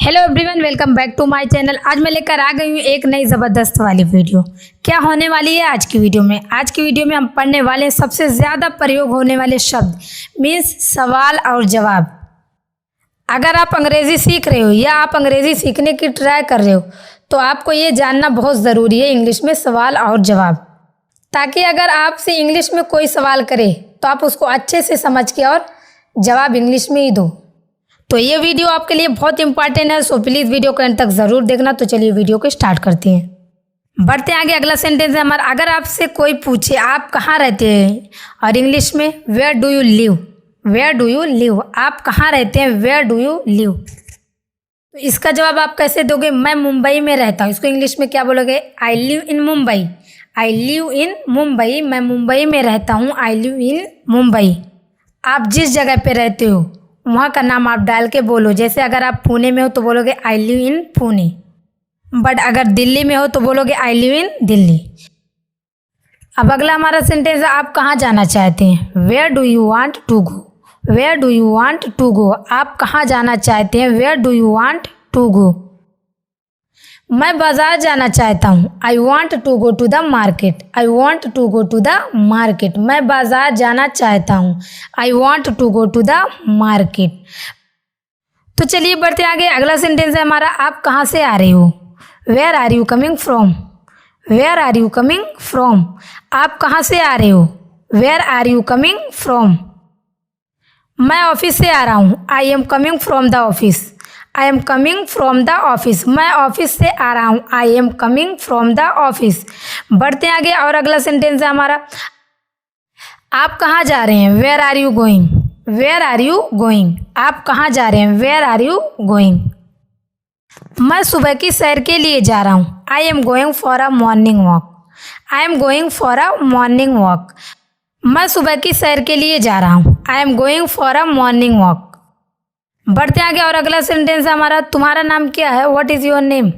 Hello everyone, welcome back to my channel. आज मैं लेकर आ गई हूँ एक नई ज़बरदस्त वाली वीडियो। क्या होने वाली है आज की वीडियो में? आज की वीडियो में हम पढ़ने वाले सबसे ज़्यादा प्रयोग होने वाले शब्द मीन्स सवाल और जवाब। अगर आप अंग्रेज़ी सीख रहे हो या आप अंग्रेज़ी सीखने की ट्राई कर रहे हो तो आपको ये जानना बहुत ज़रूरी है इंग्लिश में सवाल और जवाब, ताकि अगर आपसे इंग्लिश में कोई सवाल करे तो आप उसको अच्छे से समझ के और जवाब इंग्लिश में ही दो। तो ये वीडियो आपके लिए बहुत इंपॉर्टेंट है, सो प्लीज़ वीडियो को एंड तक ज़रूर देखना। तो चलिए वीडियो को स्टार्ट करते हैं। बढ़ते हैं आगे। अगला सेंटेंस है हमारा, अगर आपसे कोई पूछे आप कहाँ रहते हैं और इंग्लिश में where do you live, where do you live, आप कहाँ रहते हैं, वेयर डू यू लिव। तो इसका जवाब आप कैसे दोगे? मैं मुंबई में रहता हूँ। इसको इंग्लिश में क्या बोलोगे? I live in Mumbai, I live in Mumbai, मैं मुंबई में रहता हूँ, आई लिव इन मुंबई। आप जिस जगह पे रहते हो वहाँ का नाम आप डाल के बोलो। जैसे अगर आप पुणे में हो तो बोलोगे I live in Pune, but अगर दिल्ली में हो तो बोलोगे आई लिव इन दिल्ली। अब अगला हमारा सेंटेंस है, आप कहाँ जाना चाहते हैं, where do you want to go, where do you want to go, आप कहाँ जाना चाहते हैं, where do you want to go. मैं बाजार जाना चाहता हूँ, I want to go to the market, I want to go to the market, मैं बाजार जाना चाहता हूँ, I want to go to the market. तो चलिए बढ़ते आगे। अगला सेंटेंस है हमारा, आप कहाँ से आ रहे हो, where are you coming from, where are you coming from, आप कहाँ से आ रहे हो, where are you coming from. मैं ऑफिस से आ रहा हूँ, I am coming from the office, I am coming from the office, मैं ऑफिस से आ रहा हूँ, I am coming from the office. बढ़ते आगे और अगला सेंटेंस है हमारा, आप कहाँ जा रहे हैं, where are you going, where are you going, आप कहाँ जा रहे हैं, वेयर आर यू गोइंग। मैं सुबह की सैर के लिए जा रहा हूँ, I am going for a morning walk, I am going for a morning walk, मैं सुबह की सैर के लिए जा रहा हूँ, I am going for a morning walk. बढ़ते आगे और अगला सेंटेंस है हमारा, तुम्हारा नाम क्या है, what is your name,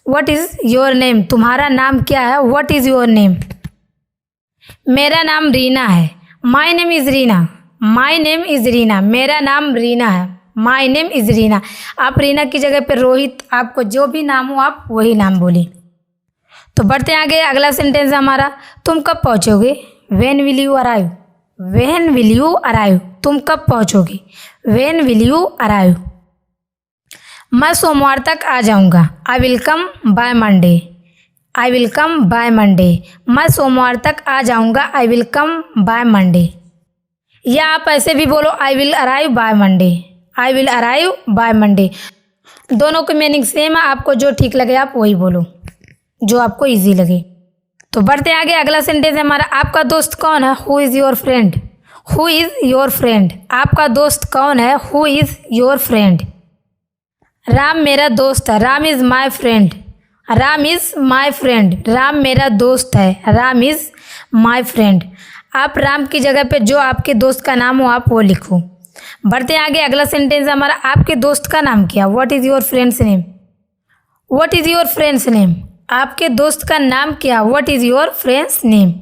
what is your name, तुम्हारा नाम क्या है, व्हाट इज़ योर नेम। मेरा नाम रीना है, my name is Reena, my name is Reena, मेरा नाम रीना है, माई नेम इज़ रीना। आप रीना की जगह पे रोहित, आपको जो भी नाम हो आप वही नाम बोलिए। तो बढ़ते आगे। अगला सेंटेंस है हमारा, तुम कब पहुँचोगे, when will you arrive, when will you arrive, तुम कब पहुँचोगे, व्हेन विल यू अराइव। मैं सोमवार तक आ जाऊँगा, I will come by Monday, I will come by Monday, मैं सोमवार तक आ जाऊँगा, I will come by Monday. या आप ऐसे भी बोलो, I will arrive by Monday, I will arrive by Monday. दोनों की मीनिंग सेम है, आपको जो ठीक लगे आप वही बोलो, जो आपको ईजी लगे। तो बढ़ते आगे। अगला सेंटेंस है हमारा, आपका दोस्त कौन है, who is your friend, who is your friend, आपका दोस्त कौन है, who is your friend. Ram मेरा दोस्त है, Ram is my friend, Ram is my friend, Ram मेरा दोस्त है, राम इज़ माई फ्रेंड। आप राम की जगह पे जो आपके दोस्त का नाम हो आप वो लिखो। बढ़ते आगे। अगला सेंटेंस है हमारा, आपके दोस्त का नाम क्या, what is your friends name, what is your friends name, आपके दोस्त का नाम क्या, what is your friends name.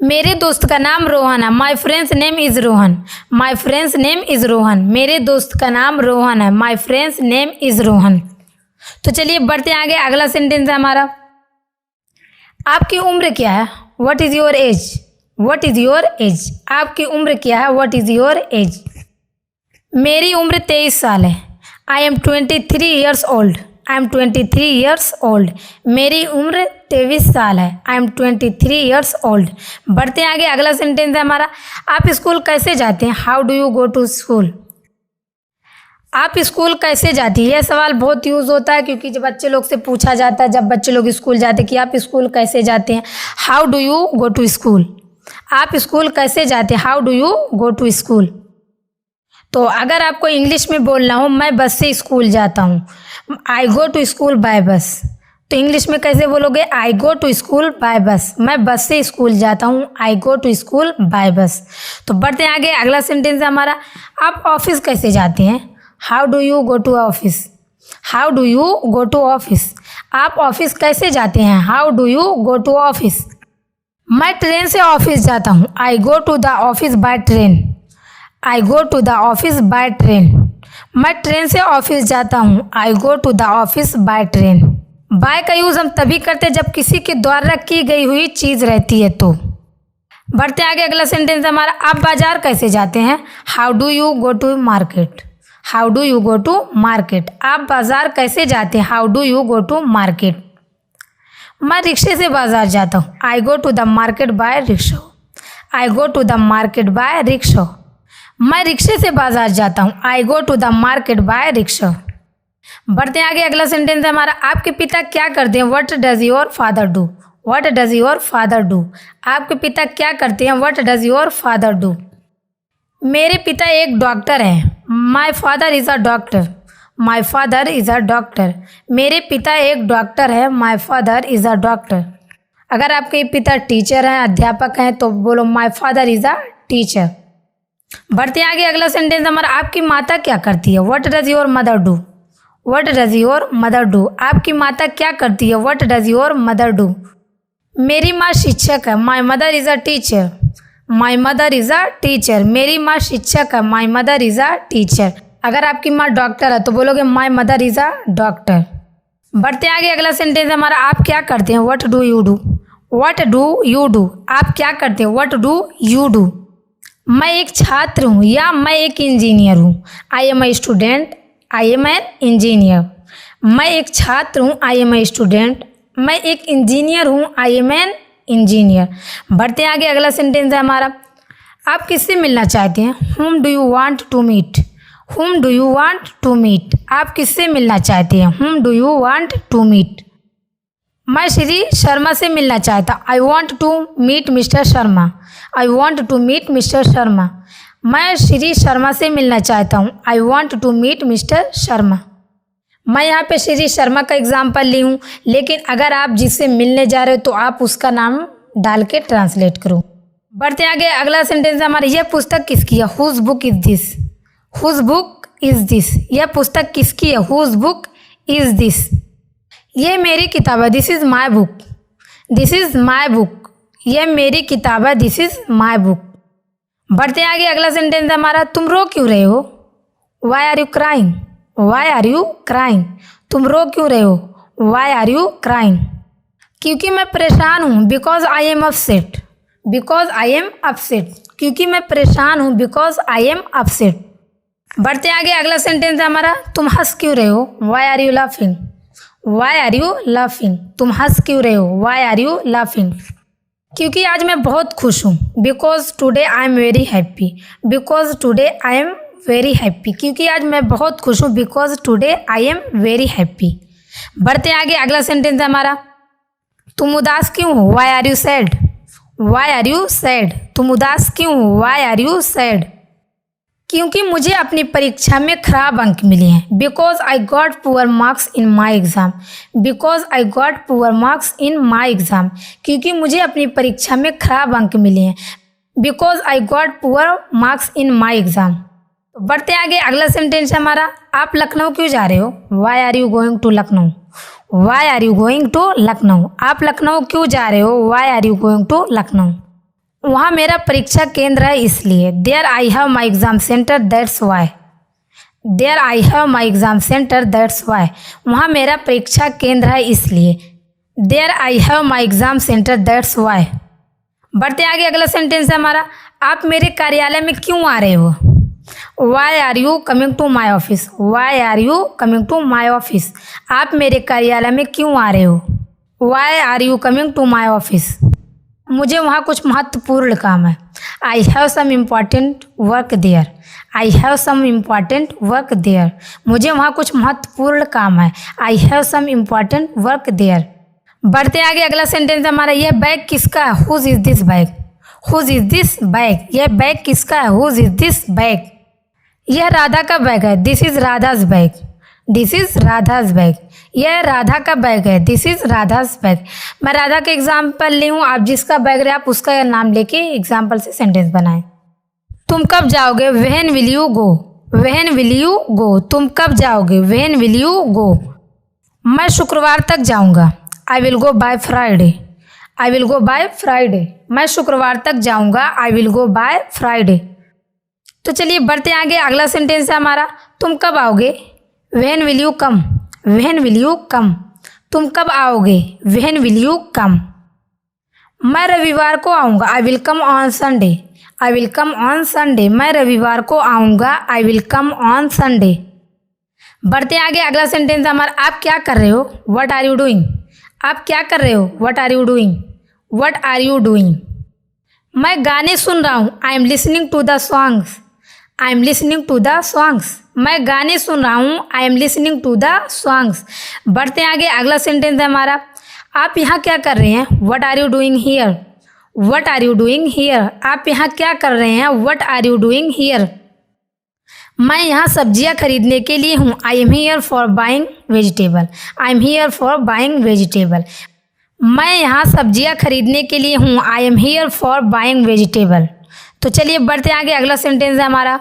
मेरे दोस्त का नाम रोहन है, my friends name is Rohan, my friends name is Rohan, मेरे दोस्त का नाम रोहन है, my friends name is Rohan. तो चलिए बढ़ते आगे। अगला सेंटेंस है हमारा, आपकी उम्र क्या है, what is your age, what is your age, आपकी उम्र क्या है, व्हाट इज़ योर एज। मेरी उम्र 23 साल है, I M 23 years old, I am 23 years old, मेरी उम्र 23 साल है, आई एम 23 ईयर्स ओल्ड। बढ़ते आगे। अगला सेंटेंस है हमारा, आप स्कूल कैसे जाते हैं, how do you go to school, आप स्कूल कैसे जाती है। यह सवाल बहुत यूज़ होता है क्योंकि जब बच्चे लोग से पूछा जाता है, जब बच्चे लोग स्कूल जाते हैं कि आप स्कूल कैसे जाते हैं, how do you go to school, आप स्कूल कैसे जाते हैं, how do you go to school. तो अगर आपको इंग्लिश में बोलना हो, मैं बस से स्कूल जाता हूँ, I go to school by बस, तो इंग्लिश में कैसे बोलोगे, आई गो टू स्कूल बाय बस, मैं बस से स्कूल जाता हूँ, I go to school by बस। तो बढ़ते हैं आगे। अगला सेंटेंस है हमारा, आप ऑफिस कैसे जाते हैं, how do you go to office, how do you go to office, आप ऑफिस कैसे जाते हैं, how do you go to office. मैं ट्रेन से ऑफिस जाता हूँ, I go to the office by train, I go to the office by train, मैं train से ऑफिस जाता हूँ। I go to the office by train. By का use हम तभी करते हैं जब किसी के द्वारा की गई हुई चीज़ रहती है तो। बढ़ते आगे, अगला सेंटेंस हमारा, आप बाजार कैसे जाते हैं? How do you go to market. How do you go to market. आप बाजार कैसे जाते हैं? How do you go to market. मैं रिक्शे से बाजार जाता हूँ। I go to the market by rickshaw. I go to the market by rickshaw. मैं रिक्शे से बाजार जाता हूँ। I go to the market by rickshaw. बढ़ते आगे, अगला सेंटेंस है हमारा, आपके पिता क्या करते हैं? What does your father do. What does your father do. आपके पिता क्या करते हैं? What does your father do. मेरे पिता एक डॉक्टर हैं। My father is a doctor. My father is a doctor. मेरे पिता एक डॉक्टर है। My father is a doctor. अगर आपके पिता टीचर हैं, अध्यापक हैं, तो बोलो my father is a teacher. बढ़ते आगे, अगला सेंटेंस हमारा, आपकी माता क्या करती है? What does your mother do. What does your mother do. आपकी माता क्या करती है? What does your mother do. मेरी माँ शिक्षक है। My mother is a teacher. My mother is a teacher. मेरी माँ शिक्षक है। My mother is a teacher. अगर आपकी माँ डॉक्टर है तो बोलोगे my mother is a doctor. बढ़ते आगे, अगला सेंटेंस हमारा, आप क्या करते हैं? What do you do. What do you do. आप क्या करते हैं? What do you do. मैं एक छात्र हूँ या मैं एक इंजीनियर हूँ। I am a student. I am an engineer. मैं एक छात्र हूँ। I am a student. मैं एक इंजीनियर हूँ। I am an engineer. बढ़ते आगे, अगला सेंटेंस है हमारा, आप किससे मिलना चाहते हैं? whom do you want to meet। whom do you want to meet। आप किससे मिलना चाहते हैं? whom do you want to meet। मैं श्री शर्मा से मिलना चाहता। I want to meet mister Sharma. I want to meet mister Sharma. मैं श्री शर्मा से मिलना चाहता हूँ। I want to meet mister Sharma. मैं यहाँ पे श्री शर्मा का एग्जाम्पल ली हूँ, लेकिन अगर आप जिससे मिलने जा रहे हो तो आप उसका नाम डाल के ट्रांसलेट करो। बढ़ते आगे, अगला सेंटेंस हमारा, यह पुस्तक किसकी है? Whose book is this. Whose book is this. यह पुस्तक किसकी है? Whose book is this. यह मेरी किताब है। This is my book. This is my book. यह मेरी किताब है। This is my book. बढ़ते आगे, अगला सेंटेंस हमारा, तुम रो क्यों रहे हो? Why are you crying. Why are you crying. तुम रो क्यों रहे हो? Why are you crying. क्योंकि मैं परेशान हूँ। Because I am upset. Because I am upset. क्योंकि मैं परेशान हूँ। Because I am upset. बढ़ते आगे, अगला सेंटेंस हमारा, तुम हंस क्यों रहे हो? Why are you laughing. Why are you laughing. तुम हंस क्यों रहे हो? Why are you laughing. क्योंकि आज मैं बहुत खुश हूँ। Because today I am very happy. Because today I am very happy. क्योंकि आज मैं बहुत खुश हूँ। Because today I am very happy. बढ़ते आगे, अगला सेंटेंस हमारा, तुम उदास क्यों हो? Why are you sad. Why are you sad. तुम उदास क्यों हो? Why are you sad. क्योंकि मुझे अपनी परीक्षा में खराब अंक मिले हैं। Because I got poor marks in my exam. Because I got poor marks in my exam. क्योंकि मुझे अपनी परीक्षा में खराब अंक मिले हैं। Because I got poor marks in my exam. बढ़ते आगे, अगला सेंटेंस हमारा, आप लखनऊ क्यों जा रहे हो? Why are you going to Lucknow. Why are you going to Lucknow. आप लखनऊ क्यों जा रहे हो? Why are you going to Lucknow. वहाँ मेरा परीक्षा केंद्र है इसलिए। There I have my exam centre that's why. There I have my exam centre that's why. वहाँ मेरा परीक्षा केंद्र है इसलिए। There I have my exam centre that's why. बढ़ते आगे, अगला सेंटेंस है हमारा, आप मेरे कार्यालय में क्यों आ रहे हो? Why are you coming to my office. Why are you coming to my office. आप मेरे कार्यालय में क्यों आ रहे हो? Why are you coming to my office. मुझे वहाँ कुछ महत्वपूर्ण काम है। I have some important work there. I have some important work there. मुझे वहाँ कुछ महत्वपूर्ण काम है। I have some important work there. बढ़ते आगे, अगला सेंटेंस हमारा, यह बैग किसका है? Whose is this bag. Whose is this bag. यह बैग किसका है? Whose is this bag. यह राधा का बैग है। This is Radha's bag. This is Radha's bag. यह राधा का बैग है। This is Radha's bag. मैं राधा का एग्जाम्पल ली हूँ, आप जिसका बैग रहे आप उसका नाम लेके एग्जाम्पल से सेंटेंस बनाएं। तुम कब जाओगे? When will you go. When will you go. तुम कब जाओगे? When will you go. मैं शुक्रवार तक जाऊँगा। I will go by Friday. I will go by Friday. मैं शुक्रवार तक जाऊँगा। I will go by Friday. तो चलिए बढ़ते आगे, अगला सेंटेंस है हमारा, तुम कब आओगे? When will you come? When will you come? तुम कब आओगे? When will you come? मैं रविवार को आऊँगा। आई will come on Sunday. I will come on Sunday. मैं रविवार को आऊँगा। आई विल कम ऑन संडे। बढ़ते आगे, अगला सेंटेंस हमारा, आप क्या कर रहे हो? What are you doing? आप क्या कर रहे हो? What are you doing? What are you doing? मैं गाने सुन रहा हूँ। I am listening to the songs. I am listening to the songs. मैं गाने सुन रहा हूँ। I am listening to the songs. बढ़ते आगे, अगला सेंटेंस है हमारा, आप यहाँ क्या कर रहे हैं? What are you doing here? What are you doing here? आप यहाँ क्या कर रहे हैं? What are you doing here? मैं यहाँ सब्जियाँ खरीदने के लिए हूँ। I am here for buying vegetable. I am here for buying vegetable. मैं यहाँ सब्जियाँ खरीदने के लिए हूँ। I am here for buying vegetable. तो चलिए बढ़ते आगे, अगला सेंटेंस है हमारा,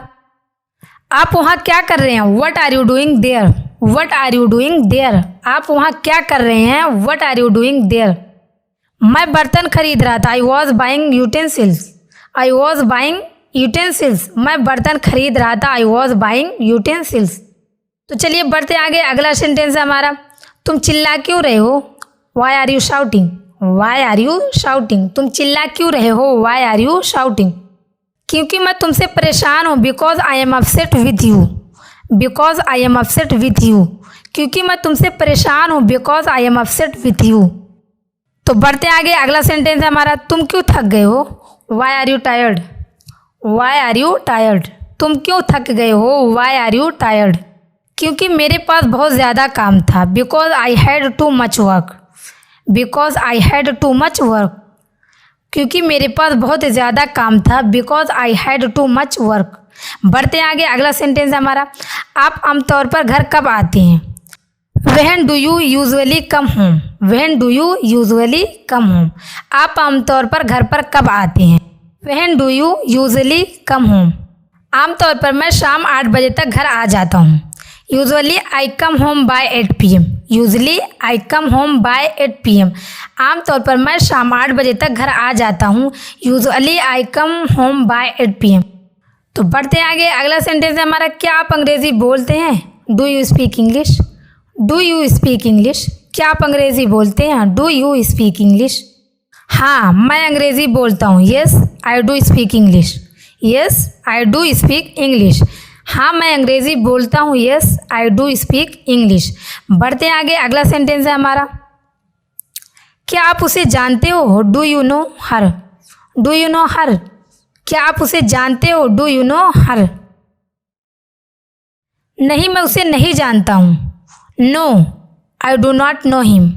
आप वहाँ क्या कर रहे हैं? What are you doing there? What are you doing there? आप वहाँ क्या कर रहे हैं? What are you doing there? मैं बर्तन खरीद रहा था। I was buying utensils. I was buying utensils. मैं बर्तन खरीद रहा था। I was buying utensils. तो चलिए बढ़ते आगे, अगला सेंटेंस है हमारा, तुम चिल्ला क्यों रहे हो? Why are you shouting? Why are you shouting? तुम चिल्ला क्यों रहे हो? Why are you shouting? क्योंकि मैं तुमसे परेशान हूँ। Because I am upset with you. Because I am upset with you. क्योंकि मैं तुमसे परेशान हूँ। Because I am upset with you. तो बढ़ते आगे, अगला सेंटेंस है हमारा, तुम क्यों थक गए हो? Why are you tired? Why are you tired? तुम क्यों थक गए हो? Why are you tired? क्योंकि मेरे पास बहुत ज़्यादा काम था। Because I had too much work. Because I had too much work. क्योंकि मेरे पास बहुत ज़्यादा काम था। Because I had too much work. बढ़ते आगे, अगला सेंटेंस है हमारा, आप आमतौर पर घर कब आते हैं? When do you usually come home? When do you usually come home? आप आमतौर पर घर पर कब आते हैं? When do you usually come home? आमतौर पर मैं शाम 8 बजे तक घर आ जाता हूँ। Usually I come home by 8 PM। Usually I come home by 8 PM। आमतौर पर मैं शाम 8 बजे तक घर आ जाता हूँ। Usually I come home by 8 PM। तो बढ़ते आगे, अगला सेंटेंस है हमारा, क्या आप अंग्रेज़ी बोलते हैं? Do you speak English? Do you speak English? क्या आप अंग्रेज़ी बोलते हैं? Do you speak English? हाँ, मैं अंग्रेज़ी बोलता हूँ। Yes I do speak English. Yes I do speak English. हाँ, मैं अंग्रेज़ी बोलता हूँ। Yes I do speak English. बढ़ते आगे, अगला सेंटेंस है हमारा, क्या आप उसे जानते हो? Do you know her? Do you know her? क्या आप उसे जानते हो? Do you know her? नहीं, मैं उसे नहीं जानता हूँ। No I do not know him.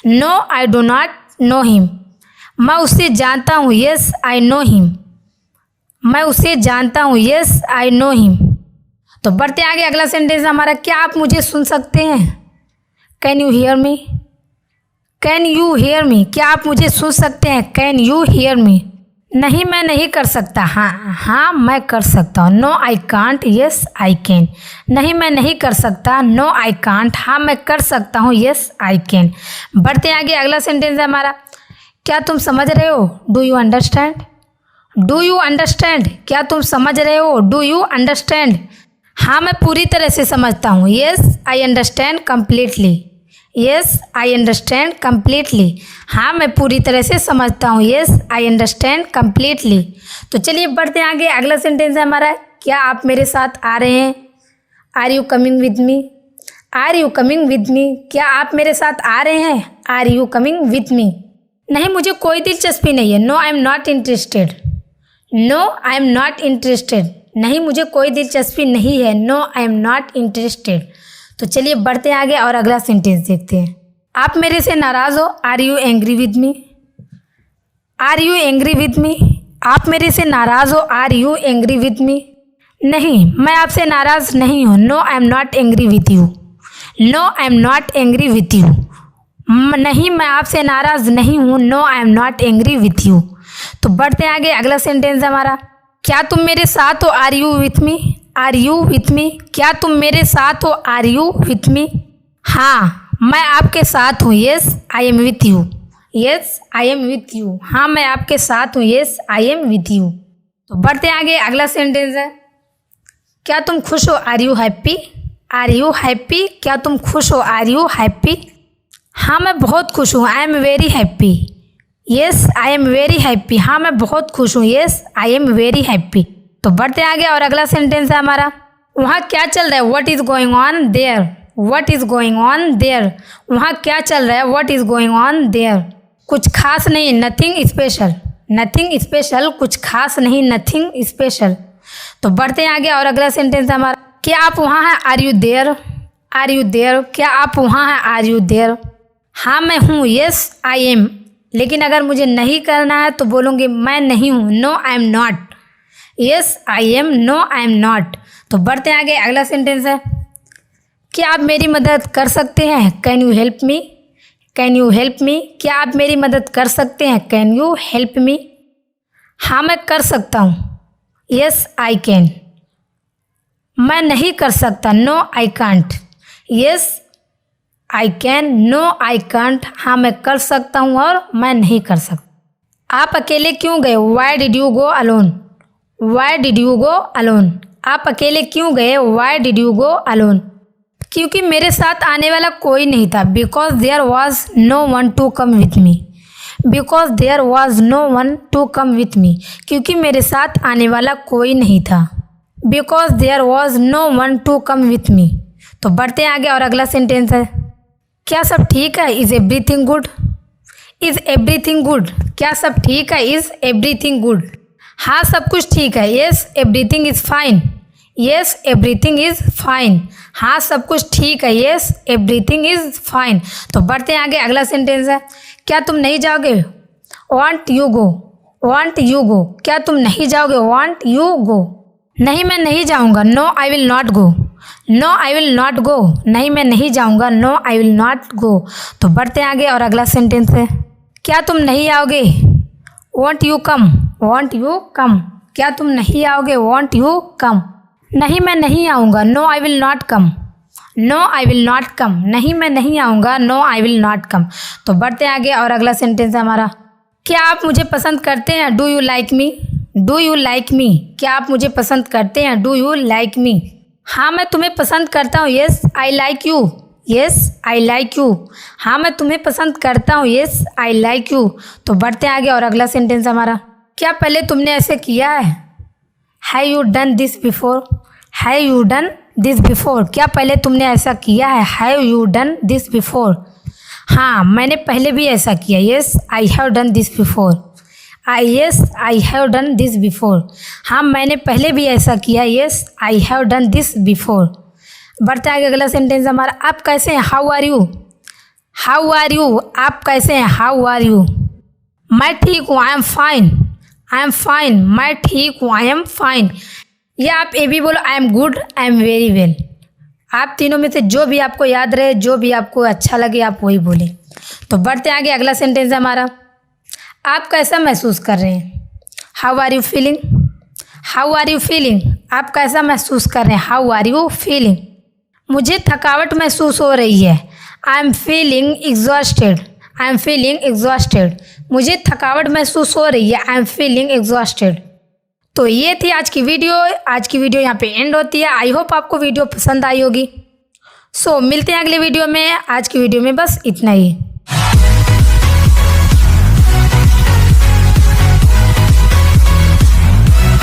No I do not know him. मैं उसे जानता हूँ। Yes I know him. मैं उसे जानता हूँ। Yes I know him. तो बढ़ते आगे, अगला सेंटेंस हमारा, क्या आप मुझे सुन सकते हैं? Can you hear me? Can you hear me? क्या आप मुझे सुन सकते हैं? Can you hear me? नहीं, मैं नहीं कर सकता। हाँ, मैं कर सकता हूँ। No I can't. Yes I can. नहीं, मैं नहीं कर सकता। No I can't. हाँ, मैं कर सकता हूँ। Yes I can. बढ़ते आगे, अगला सेंटेंस है हमारा, क्या तुम समझ रहे हो? Do you understand? Do you understand? क्या तुम समझ रहे हो? Do you understand? हाँ, मैं पूरी तरह से समझता हूँ। Yes I understand completely. Yes I understand completely. हाँ, मैं पूरी तरह से समझता हूँ। Yes I understand completely. तो चलिए बढ़ते आगे, अगला सेंटेंस है हमारा, क्या आप मेरे साथ आ रहे हैं? Are you coming with me? Are you coming with me? क्या आप मेरे साथ आ रहे हैं? Are you coming with me? नहीं, मुझे कोई दिलचस्पी नहीं है। No I am not interested. No I am not interested. नहीं, मुझे कोई दिलचस्पी नहीं है। No I am not interested. तो चलिए बढ़ते आगे और अगला सेंटेंस देखते हैं, आप मेरे से नाराज़ हो? Are you angry with me? Are you angry with me? आप मेरे से नाराज़ हो? Are you angry with me? नहीं, मैं आपसे नाराज़ नहीं हूँ। No I am not angry with you. No I am not angry with you. नहीं, मैं आपसे नाराज़ नहीं हूँ। No I am not angry with you. तो बढ़ते आगे, अगला सेंटेंस हमारा, क्या तुम मेरे साथ हो? Are you with me? Are you with me? क्या तुम मेरे साथ हो? Are you with me? हाँ, मैं आपके साथ हूँ। Yes I am with you. Yes I am with you. हाँ, मैं आपके साथ हूँ। Yes I am with you. तो बढ़ते आगे, अगला सेंटेंस है, क्या तुम खुश हो? Are you happy? Are you happy? क्या तुम खुश हो? Are you happy? हाँ मैं बहुत खुश हूँ। I am very happy. Yes I am very happy. हाँ मैं बहुत खुश हूँ। Yes I am very happy. तो बढ़ते आगे और अगला सेंटेंस है हमारा, वहाँ क्या चल रहा है? What is going on their? What is going on their? वहाँ क्या चल रहा है? What is going on their? कुछ खास नहीं, नथिंग स्पेशल। नथिंग स्पेशल, कुछ खास नहीं, नथिंग स्पेशल। तो बढ़ते हैं आगे और अगला सेंटेंस है हमारा, क्या आप वहाँ हैं? Are you there? Are you there? क्या आप वहाँ हैं? Are you there? हाँ मैं हूँ। Yes I am. लेकिन अगर मुझे नहीं करना है तो बोलूँगी मैं नहीं हूँ। No I am not. Yes I am, no I am not. तो बढ़ते हैं आगे, अगला सेंटेंस है, क्या आप मेरी मदद कर सकते हैं? Can you help me? Can you help me? क्या आप मेरी मदद कर सकते हैं? Can you help me? हाँ मैं कर सकता हूँ। Yes I can. मैं नहीं कर सकता। No I can't. Yes I can, no I can't. हाँ मैं कर सकता हूँ और मैं नहीं कर सकता। आप अकेले क्यों गए? Why did you go alone? Why did you go alone? आप अकेले क्यों गए? Why did you go alone? क्योंकि मेरे साथ आने वाला कोई नहीं था। Because there was no one to come with me. Because there was no one to come with me. क्योंकि मेरे साथ आने वाला कोई नहीं था। Because there was no one to come with me. तो बढ़ते हैं आगे और अगला सेंटेंस है, क्या सब ठीक है? Is everything good? Is everything good? क्या सब ठीक है? Is everything good? हाँ सब कुछ ठीक है। Yes everything is fine. Yes everything is fine. हाँ सब कुछ ठीक है। Yes everything is fine. तो बढ़ते हैं आगे, अगला सेंटेंस है, क्या तुम नहीं जाओगे? Won't you go? Won't you go? क्या तुम नहीं जाओगे? Won't you go? नहीं मैं नहीं जाऊँगा। No I will not go. No I will not go? नहीं मैं नहीं जाऊँगा। No I will not go. तो बढ़ते हैं आगे और अगला सेंटेंस है, क्या तुम नहीं आओगे? Won't you come? Won't you come? क्या तुम नहीं आओगे? Won't you come? नहीं मैं नहीं आऊँगा। No I will not come. No I will not come? नहीं मैं नहीं आऊँगा। No I will not come. तो बढ़ते हैं आगे और अगला सेंटेंस है हमारा, क्या आप मुझे पसंद करते हैं? Do you like me? Do you like me? क्या आप मुझे पसंद करते हैं? Do you like me? हाँ मैं तुम्हें पसंद करता हूँ। Yes I like you. Yes I like you? हाँ मैं तुम्हें पसंद करता हूँ। Yes I like you. तो बढ़ते हैं आगे और अगला सेंटेंस हमारा, क्या पहले तुमने ऐसे किया है? Have you done this before? Have you done this before? क्या पहले तुमने ऐसा किया है? Have you done this before? हाँ मैंने पहले भी ऐसा किया। Yes I have done this before. Yes I have done this before? हाँ मैंने पहले भी ऐसा किया। Yes I have done this before. बढ़ते आगे, अगला सेंटेंस हमारा, आप कैसे हैं? How are you? How are you? आप कैसे हैं? How are you? मैं ठीक हूँ। I am fine. I am fine. मैं ठीक हूँ। I am fine. या आप ये भी बोलो, I am good, I am very well. आप तीनों में से जो भी आपको याद रहे, जो भी आपको अच्छा लगे, आप वही बोलें। तो बढ़ते आगे, अगला सेंटेंस है हमारा, आप कैसा महसूस कर रहे हैं? How are you feeling? How are you feeling? आप कैसा महसूस कर रहे हैं? How are you feeling? मुझे थकावट महसूस हो रही है। I am feeling exhausted. I am feeling exhausted. मुझे थकावट महसूस हो रही है। I am feeling exhausted. तो ये थी आज की वीडियो। आज की वीडियो यहाँ पे एंड होती है। आई होप आपको वीडियो पसंद आई होगी। सो मिलते हैं अगले वीडियो में। आज की वीडियो में बस इतना ही।